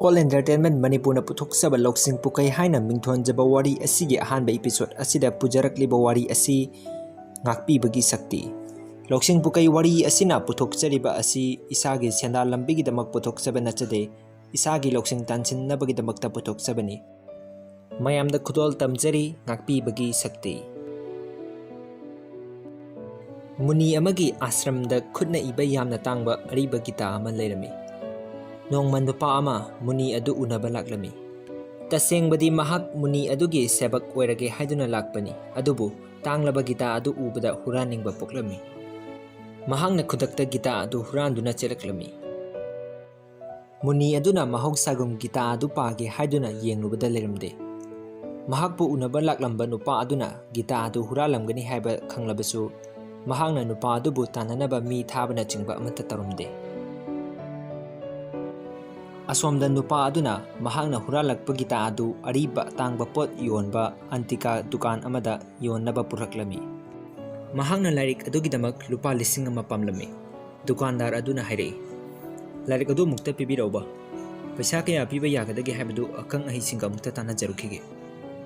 All Entertainment Manipur na puthokchaba Lousing Pukkei haina mingthonjaba wari asigi ahanba episode asida pujarakliba wari asi Ngakpibagi Shakti. Lousing Pukkei wari asina puthokchariba asi isagi sendal lambigidamak puthokchaba nachade isagi Lousing tansinnabagidamakta puthokchabani. Mayamda khudol tamjari Ngakpibagi Shakti. Muni amagi ashramda khudna iba yamna tangba ariba gita ama leirami. Nong mandupa ama muni adu unaba laklami. Tasengbadi mahak muni adugi sebak oirage haiduna lakpani. Adubu tanglaba gita adu ubada huraningba poklami. Mahangna khudakta gita adu huranduna chelaklami. Muni aduna mahogsagum gita adu page haiduna yenglubada leramde. Mahakpu unaba laklamba nupa aduna gita adu huralamgani haiba khanglabasu mahangna nupa adubu tananaba mi thabana chingba amata tarumde. Asomda nupa aduna mahangna huralakpa gita adu ariba tangba pot yonba antika dukan amada yonnaba puraklami. Mahangna lairik adugidamak lupa lising ama pamlami. Dukandar aduna hairei. Lairik adu mukta pibirauba. Paisa kaya piba yagadagi haibadu akang ahisinga mukta tana jarukige.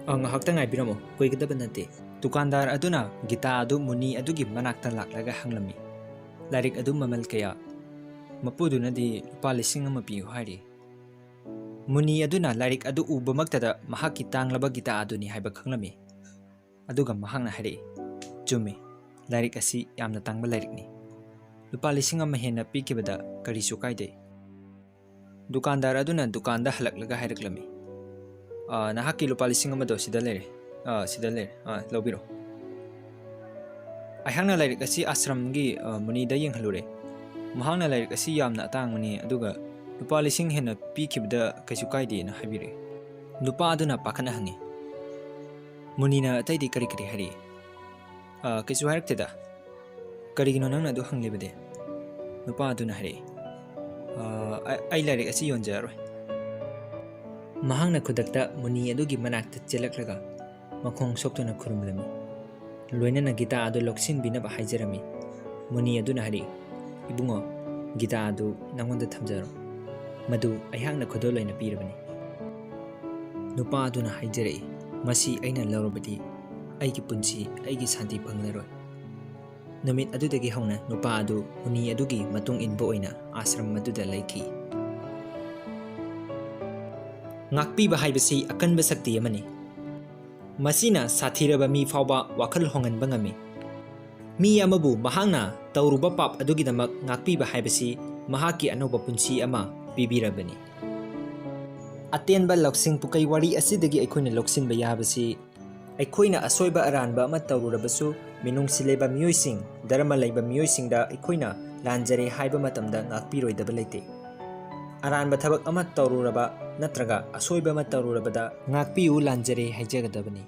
Ngahakta ngaibiramo koigadaba nate. Dukandar aduna gita adu muni adugi manakta laklaga hanglami. Lairik adu mamal kaya mapuduna di lupa lising ama piyo hairei. Muni aduna lairik adu ubamaktada mahaki tanglaba gita aduni haiba khanglami. Aduga mahangna hairei. Chumi, lairik asi yamna tangba lairikni. Lupa lising ama hena pikibada karisu kaide. Dukandar aduna dukanda halaklaga hairaklami. Nahaki lupa lising ama do sida leire. Lobiro. Ayhangna lairik asi ashramgi muni da yenghalure. Mahangna lairik asi yamna atangmani aduga lupa lising hena pikibda kaisu kaide na habire. Lupa aduna pakana hangi. Munina ataidi kari hari. Kaisu harakteda. Karigino nang adu hanglibade. Lupa aduna hari. Ay lairik asi yonjaroi. Mahangna khudakta muni adugi manakta chelaklaga makhong soktuna khurumlami. Loinana gita adu loksin binaba haijarami. Muni aduna hari. Ibungo gita adu nangonda thamjaro. Madu ayhangna khodoloina pirabani. Nupa aduna haijarei masi aina laurabadi aigi punsi aigi santi phanglaroi. Namit adudagi hauna nupa adu muni adugi matung inbo oina ashram maduda laiki. Ngakpiba haibasi akanba sakti amani. Masina sathiraba mi fawba wakhal honganba ngami. Mi amabu mahangna tauruba pap adugidamak ngakpiba haibasi mahaki anoba punsi ama bibirabani. Atenba Lousing Pukkei wari asidagi aikoina loksinba yabasi aikoina asoiba aranba ama taururabasu minung sileba miyoising dharma laiba miyoisingda aikoina lanjare haiba matamda ngakpiroidaba leite. Aranba thabak ama taururaba natraga asoiba ama taururabada ngakpiu lanjare haijagadabani.